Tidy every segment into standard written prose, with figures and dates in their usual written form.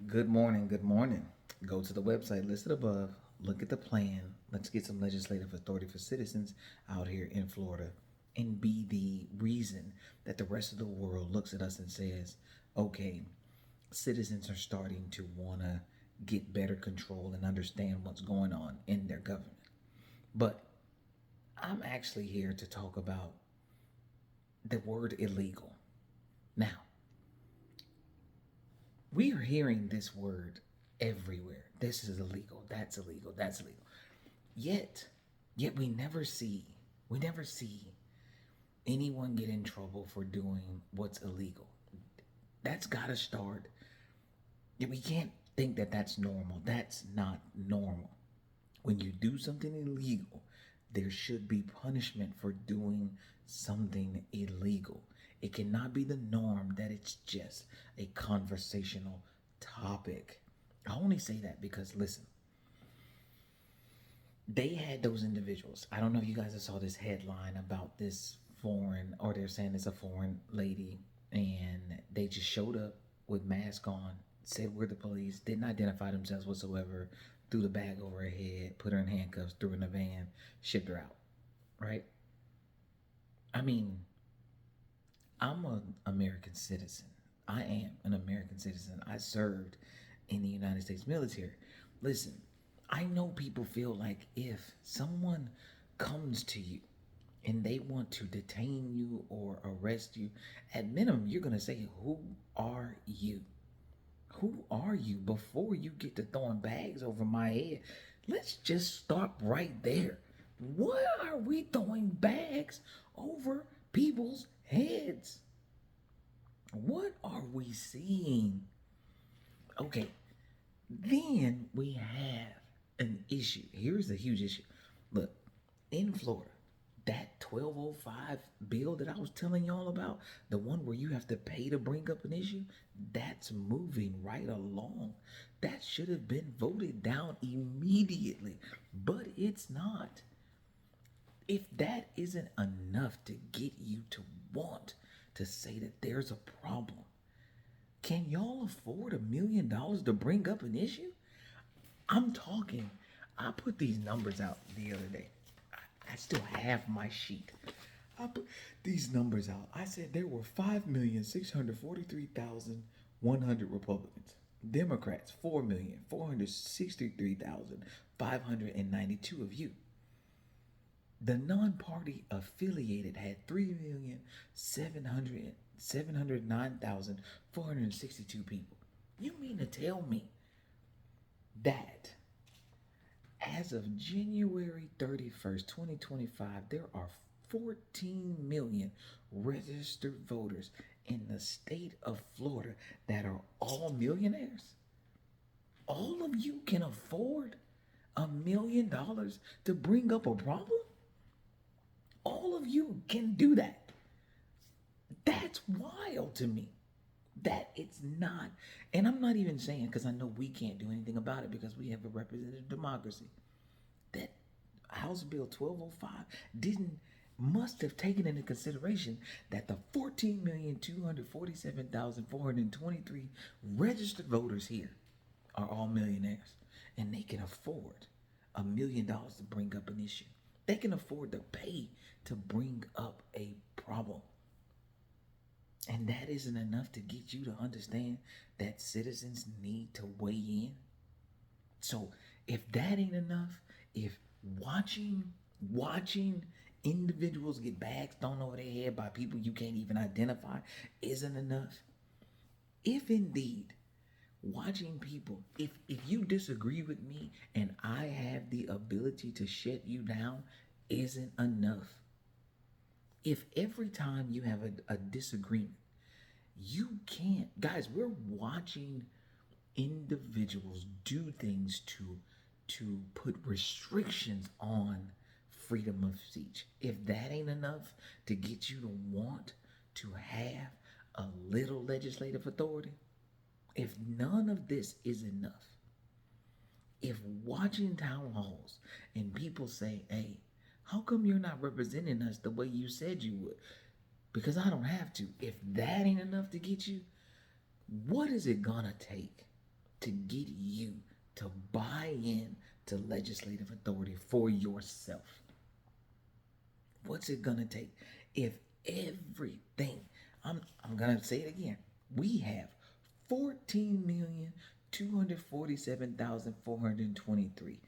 Good morning. Good morning. Go to the website listed above. Look at the plan. Let's get some legislative authority for citizens out here in Florida and be the reason that the rest of the world looks at us and says, okay, citizens are starting to want to get better control and understand what's going on in their government. But I'm actually here to talk about the word illegal. Now, we are hearing this word everywhere. This is illegal. That's illegal. That's illegal. Yet, yet we never see anyone get in trouble for doing what's illegal. That's got to start. We can't think that that's normal. That's not normal. When you do something illegal, there should be punishment for doing something illegal. It cannot be the norm that it's just a conversational topic. I only say that because, listen, they had those individuals. I don't know if you guys saw this headline about this foreign, or they're saying it's a foreign lady, and they just showed up with mask on, said we're the police, didn't identify themselves whatsoever, threw the bag over her head, put her in handcuffs, threw her in a van, shipped her out. Right? I mean, I'm an American citizen. I am an American citizen. I served in the United States military. Listen, I know people feel like if someone comes to you and they want to detain you or arrest you, at minimum, you're going to say, who are you? Who are you before you get to throwing bags over my head? Let's just stop right there. Why are we throwing bags over people's heads? What are we seeing? Okay, then we have an issue. Here's the huge issue. Look, in Florida, that 1205 bill that I was telling y'all about, the one where you have to pay to bring up an issue, that's moving right along. That should have been voted down immediately, but it's not. If that isn't enough to get you to want to say that there's a problem, can y'all afford $1 million to bring up an issue? I'm talking. I put these numbers out the other day. I still have my sheet. I put these numbers out. I said there were 5,643,100 Republicans. Democrats, 4,463,592 of you. The non-party affiliated had 3,709,462 people. You mean to tell me that as of January 31st, 2025, there are 14 million registered voters in the state of Florida that are all millionaires? All of you can afford $1 million to bring up a problem? All of you can do that. That's wild to me. That it's not. And I'm not even saying, because I know we can't do anything about it because we have a representative democracy, that House Bill 1205 must have taken into consideration that the 14,247,423 registered voters here are all millionaires, and they can afford $1 million to bring up an issue. They can afford to pay to bring up a problem. And that isn't enough to get you to understand that citizens need to weigh in. So if that ain't enough, if watching individuals get bags thrown over their head by people you can't even identify isn't enough, if indeed watching people, if you disagree with me and I have the ability to shut you down isn't enough, if every time you have a disagreement, you can't, guys, we're watching individuals do things to put restrictions on freedom of speech. If that ain't enough to get you to want to have a little legislative authority, if none of this is enough, if watching town halls and people say, hey, how come you're not representing us the way you said you would? Because I don't have to. If that ain't enough to get you, what is it gonna take to get you to buy in to legislative authority for yourself? What's it gonna take? If everything, I'm gonna say it again. We have 14,247,423.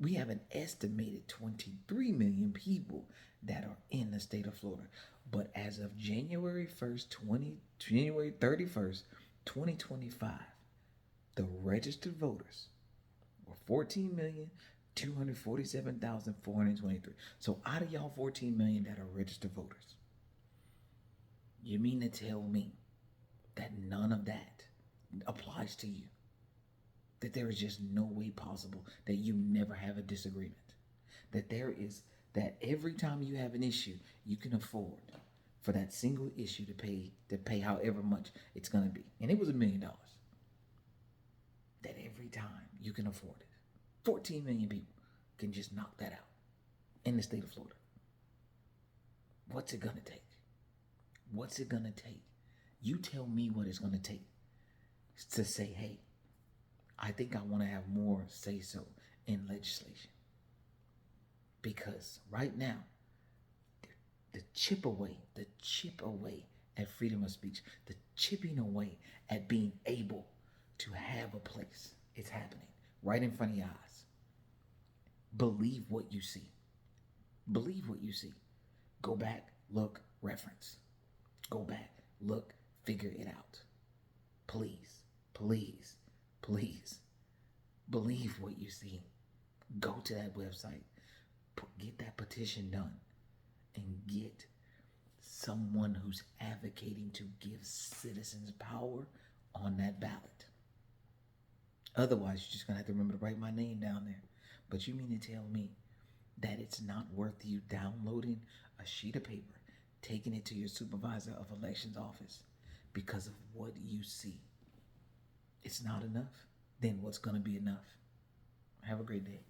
We have an estimated 23 million people that are in the state of Florida. But as of January 31st, 2025, the registered voters were 14,247,423. So out of y'all 14 million that are registered voters, you mean to tell me that none of that applies to you? That there is just no way possible that you never have a disagreement? That every time you have an issue, you can afford for that single issue to pay however much it's gonna be. And it was $1 million. That every time you can afford it. 14 million people can just knock that out in the state of Florida. What's it gonna take? What's it gonna take? You tell me what it's gonna take to say, hey, I think I want to have more say so in legislation. Because right now, the chip away at freedom of speech, the chipping away at being able to have a place, it's happening right in front of your eyes. Believe what you see. Believe what you see. Go back, look, reference. Go back, look, figure it out. Please, please, please. Believe what you see. Go to that website. Get that petition done. And get someone who's advocating to give citizens power on that ballot. Otherwise, you're just going to have to remember to write my name down there. But you mean to tell me that it's not worth you downloading a sheet of paper, taking it to your supervisor of elections office because of what you see? It's not enough? Then what's going to be enough? Have a great day.